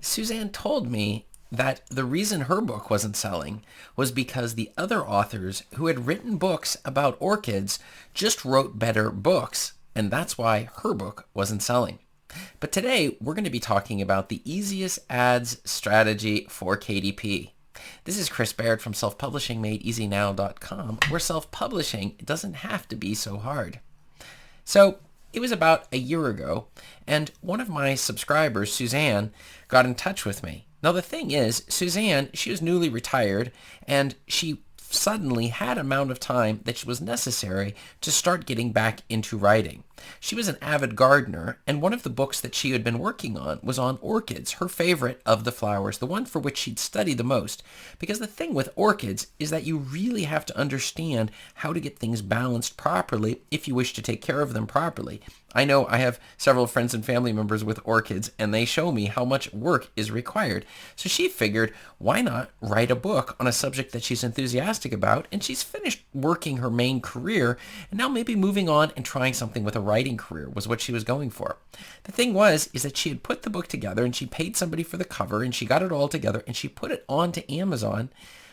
Suzanne told me that the reason her book wasn't selling was because the other authors who had written books about orchids just wrote better books, and that's why her book wasn't selling. But today, we're going to be talking about the easiest ads strategy for KDP. This is Chris Baird from selfpublishingmadeeasynow.com, where self-publishing doesn't have to be so hard. So it was about a year ago, and one of my subscribers, Suzanne, got in touch with me. Now the thing is, Suzanne, she was newly retired, and she suddenly had amount of time that was necessary to start getting back into writing. She was an avid gardener, and one of the books that she had been working on was on orchids, her favorite of the flowers, the one for which she'd studied the most. Because the thing with orchids is that you really have to understand how to get things balanced properly if you wish to take care of them properly. I know I have several friends and family members with orchids, and they show me how much work is required. So she figured, why not write a book on a subject that she's enthusiastic about, and she's finished working her main career, and now maybe moving on and trying something with a writing career was what she was going for. The thing is that she had put the book together, and she paid somebody for the cover, and she got it all together, and she put it onto Amazon.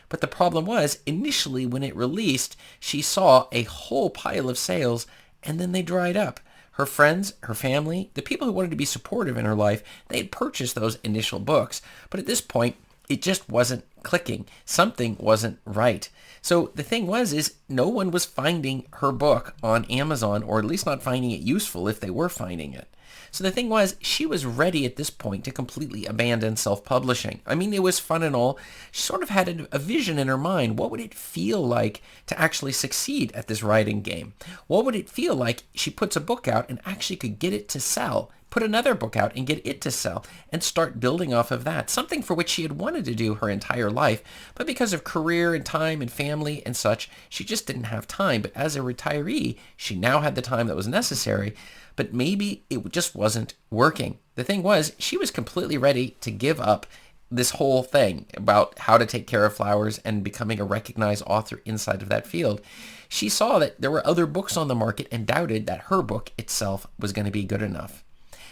But the problem was, initially when it released, she saw a whole pile of sales, and then they dried up. Her friends, her family, the people who wanted to be supportive in her life, they had purchased those initial books. But at this point, it just wasn't clicking. Something wasn't right. So the thing is no one was finding her book on Amazon, or at least not finding it useful if they were finding it. So the thing was, she was ready at this point to completely abandon self-publishing. I mean, it was fun and all. She sort of had a vision in her mind. What would it feel like to actually succeed at this writing game? What would it feel like she puts a book out and actually could get it to sell? Put another book out and get it to sell and start building off of that. Something for which she had wanted to do her entire life, but because of career and time and family and such, she just didn't have time. But as a retiree, she now had the time that was necessary, but maybe it just wasn't working. The thing was, she was completely ready to give up this whole thing about how to take care of flowers and becoming a recognized author inside of that field. She saw that there were other books on the market and doubted that her book itself was going to be good enough.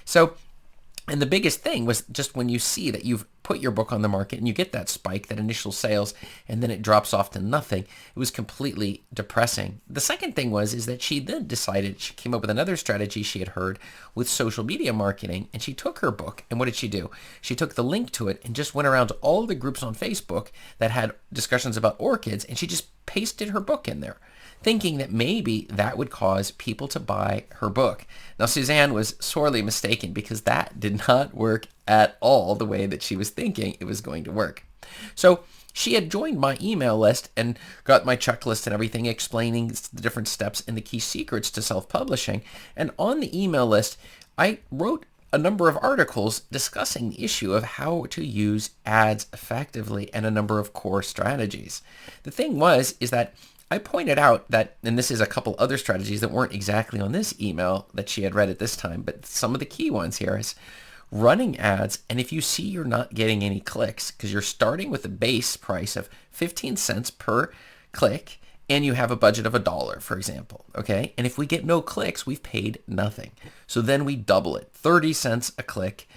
So, and the biggest thing was just when you see that you've put your book on the market and you get that spike, that initial sales, and then it drops off to nothing, it was completely depressing. The second thing is that she then decided, she came up with another strategy she had heard with social media marketing, and she took her book, and what did she do? She took the link to it and just went around to all the groups on Facebook that had discussions about orchids, and she just pasted her book in there, thinking that maybe that would cause people to buy her book. Now, Suzanne was sorely mistaken, because that did not work at all the way that she was thinking it was going to work. So she had joined my email list and got my checklist and everything explaining the different steps and the key secrets to self-publishing. And on the email list, I wrote a number of articles discussing the issue of how to use ads effectively and a number of core strategies. The thing is that I pointed out that, and this is a couple other strategies that weren't exactly on this email that she had read at this time, but some of the key ones here is running ads. And if you see you're not getting any clicks, because you're starting with a base price of 15 cents per click, and you have a budget of $1, for example, okay? And if we get no clicks, we've paid nothing. So then we double it, 30 cents a click,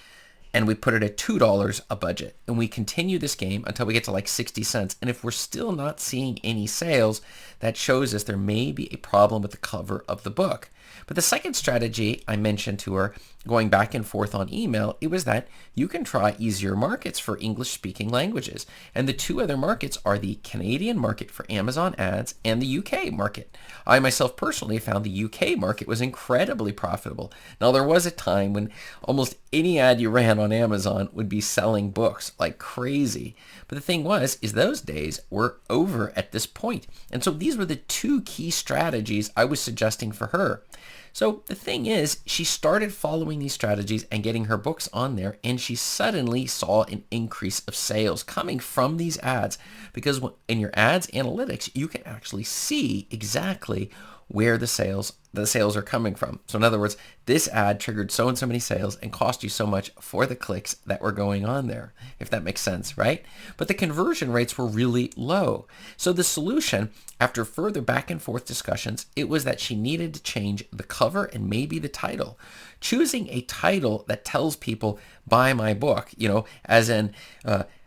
and we put it at $2 a budget. And we continue this game until we get to like 60 cents. And if we're still not seeing any sales, that shows us there may be a problem with the cover of the book. But the second strategy I mentioned to her, going back and forth on email, it was that you can try easier markets for English-speaking languages. And the two other markets are the Canadian market for Amazon ads and the UK market. I myself personally found the UK market was incredibly profitable. Now, there was a time when almost any ad you ran on Amazon would be selling books like crazy. But the thing is those days were over at this point. And so these were the two key strategies I was suggesting for her. So the thing is, she started following these strategies and getting her books on there, and she suddenly saw an increase of sales coming from these ads, because in your ads analytics, you can actually see exactly where the sales the sales are coming from. So in other words, this ad triggered so and so many sales and cost you so much for the clicks that were going on there, if that makes sense, right? But the conversion rates were really low. So the solution, after further back and forth discussions, it was that she needed to change the cover and maybe the title. Choosing a title that tells people, buy my book, as in,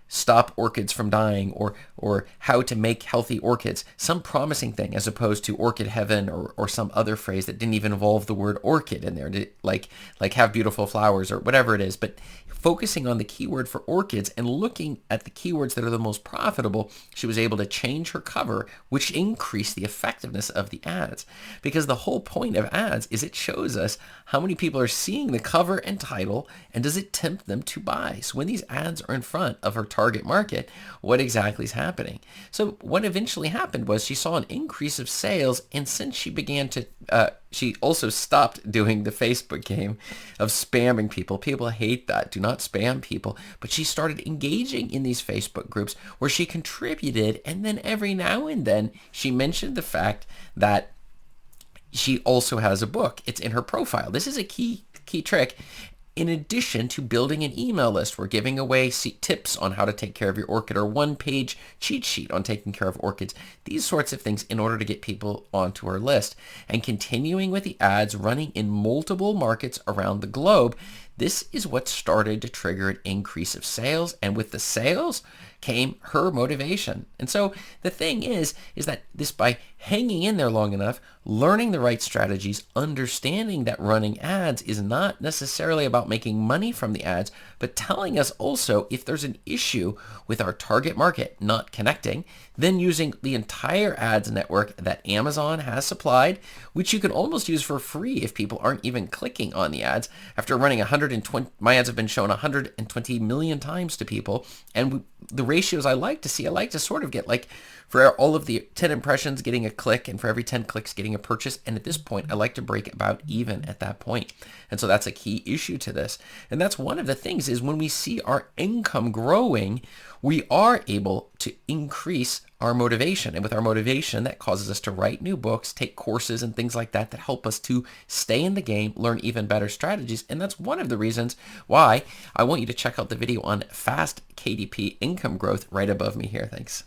stop orchids from dying, or how to make healthy orchids, some promising thing, as opposed to orchid heaven or some other phrase that didn't even involve the word orchid in there, like have beautiful flowers or whatever it is. But focusing on the keyword for orchids and looking at the keywords that are the most profitable, she was able to change her cover, which increased the effectiveness of the ads. Because the whole point of ads is it shows us how many people are seeing the cover and title, and does it tempt them to buy. So when these ads are in front of her target market, what exactly is happening? So what eventually happened was she saw an increase of sales, and since she began to she also stopped doing the Facebook game of spamming people. People hate that. Do not spam people. But she started engaging in these Facebook groups where she contributed, and then every now and then she mentioned the fact that she also has a book. It's in her profile. This is a key trick. In addition to building an email list, we're giving away tips on how to take care of your orchid, or one-page cheat sheet on taking care of orchids, these sorts of things in order to get people onto our list. And continuing with the ads running in multiple markets around the globe, this is what started to trigger an increase of sales. And with the sales came her motivation. And so the thing is that this, by hanging in there long enough, learning the right strategies, understanding that running ads is not necessarily about making money from the ads, but telling us also if there's an issue with our target market not connecting, then using the entire ads network that Amazon has supplied, which you can almost use for free if people aren't even clicking on the ads. After running 120, my ads have been shown 120 million times to people, and the ratios I like to sort of get like, for all of the 10 impressions getting a click, and for every 10 clicks getting a purchase. And at this point, I like to break about even at that point. And so that's a key issue to this. And that's one of the things, is when we see our income growing, we are able to increase our motivation. And with our motivation, that causes us to write new books, take courses and things like that that help us to stay in the game, learn even better strategies. And that's one of the reasons why I want you to check out the video on fast KDP income growth right above me here. Thanks.